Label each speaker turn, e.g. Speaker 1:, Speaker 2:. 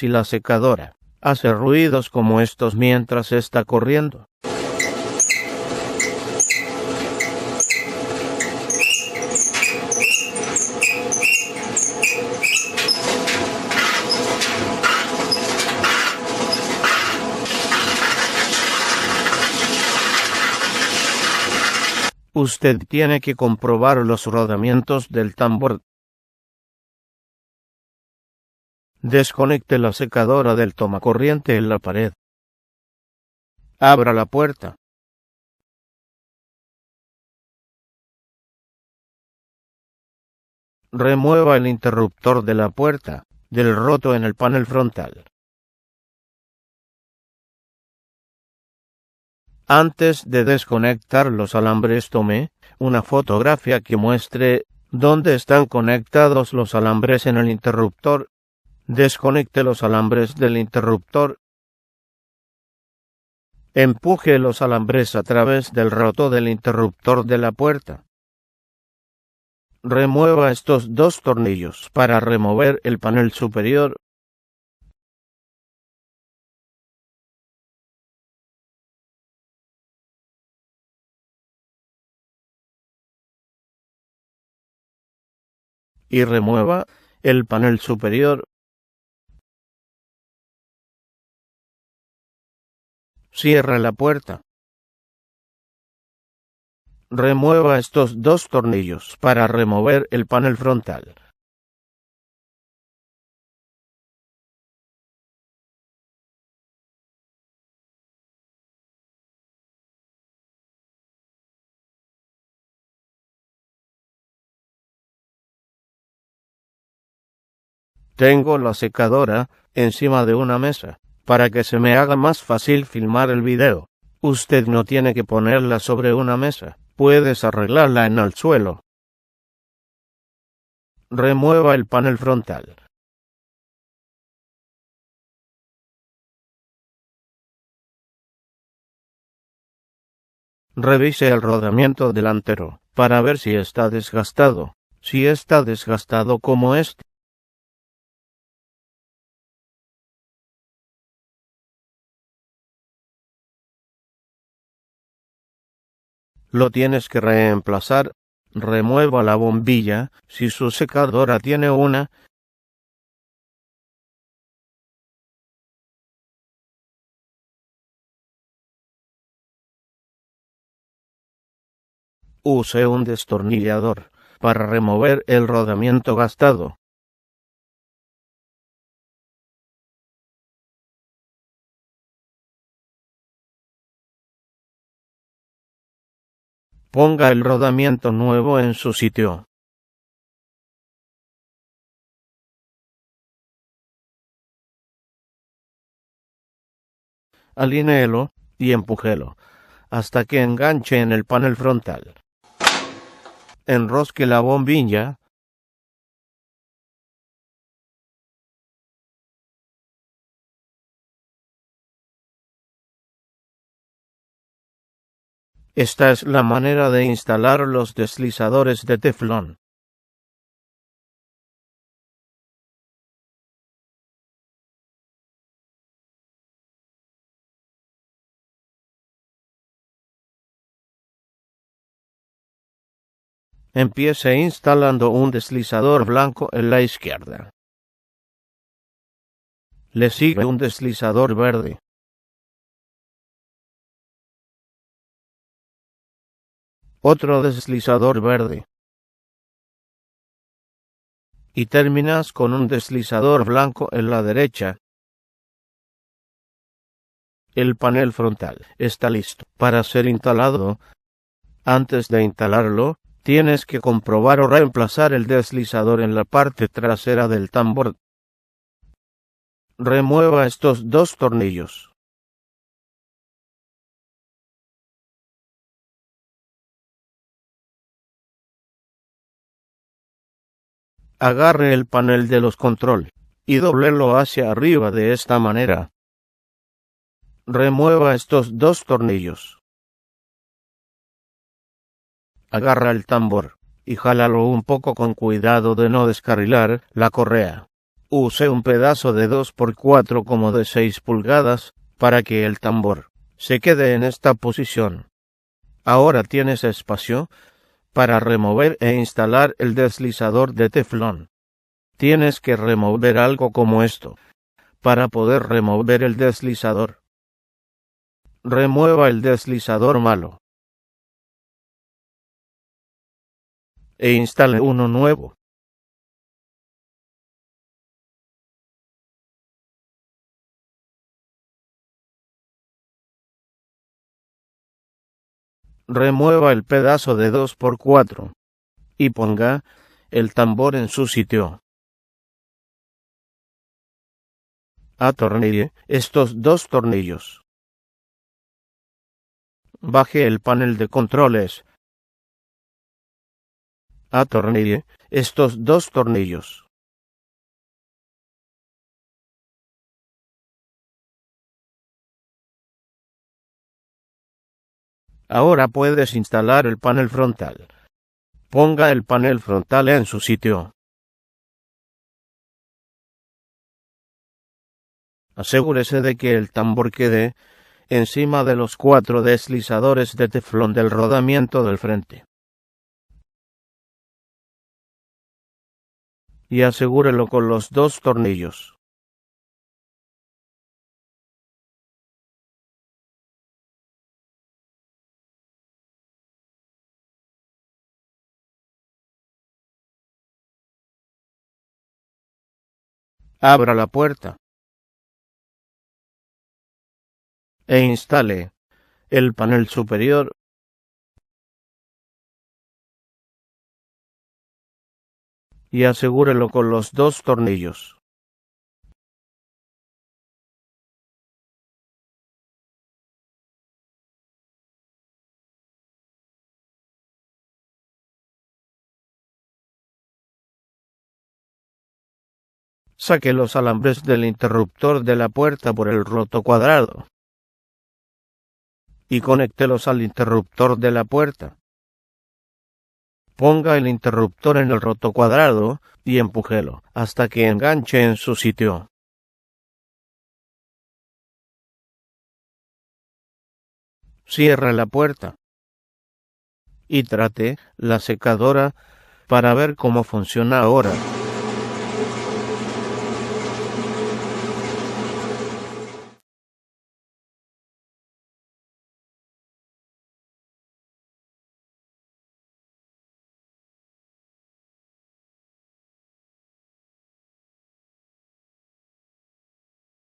Speaker 1: si la secadora hace ruidos como estos mientras está corriendo. Usted tiene que comprobar los rodamientos del tambor. Desconecte la secadora del tomacorriente en la pared. Abra la puerta. Remueva el interruptor de la puerta del roto en el panel frontal. Antes de desconectar los alambres, tome una fotografía que muestre dónde están conectados los alambres en el interruptor. Desconecte los alambres del interruptor. Empuje los alambres a través del roto del interruptor de la puerta. Remueva estos dos tornillos para remover el panel superior. Y remueva el panel superior. Cierra la puerta. Remueva estos dos tornillos para remover el panel frontal. Tengo la secadora encima de una mesa, para que se me haga más fácil filmar el video. Usted no tiene que ponerla sobre una mesa, puedes arreglarla en el suelo. Remueva el panel frontal. Revise el rodamiento delantero, para ver si está desgastado. Si está desgastado como este, lo tienes que reemplazar. Remueva la bombilla, si su secadora tiene una. Use un destornillador para remover el rodamiento gastado. Ponga el rodamiento nuevo en su sitio. Alíneelo y empújelo hasta que enganche en el panel frontal. Enrosque la bombilla. Esta es la manera de instalar los deslizadores de teflón. Empiece instalando un deslizador blanco en la izquierda. Le sigue un deslizador verde. Otro deslizador verde. Y terminas con un deslizador blanco en la derecha. El panel frontal está listo para ser instalado. Antes de instalarlo, tienes que comprobar o reemplazar el deslizador en la parte trasera del tambor. Remueva estos dos tornillos. Agarre el panel de los control y dóblelo hacia arriba de esta manera. Remueva estos dos tornillos. Agarra el tambor y jálalo un poco con cuidado de no descarrilar la correa. Use un pedazo de 2x4 como de 6 pulgadas para que el tambor se quede en esta posición. Ahora tienes espacio para remover e instalar el deslizador de teflón. Tienes que remover algo como esto para poder remover el deslizador. Remueva el deslizador malo e instale uno nuevo. Remueva el pedazo de 2x4 y ponga el tambor en su sitio. Atornille estos dos tornillos. Baje el panel de controles. Atornille estos dos tornillos. Ahora puedes instalar el panel frontal. Ponga el panel frontal en su sitio. Asegúrese de que el tambor quede encima de los 4 deslizadores de teflón del rodamiento del frente. Y asegúrelo con los 2 tornillos. Abra la puerta e instale el panel superior y asegúrelo con los 2 tornillos. Saque los alambres del interruptor de la puerta por el roto cuadrado y conéctelos al interruptor de la puerta. Ponga el interruptor en el roto cuadrado y empújelo hasta que enganche en su sitio. Cierre la puerta y trate la secadora para ver cómo funciona ahora.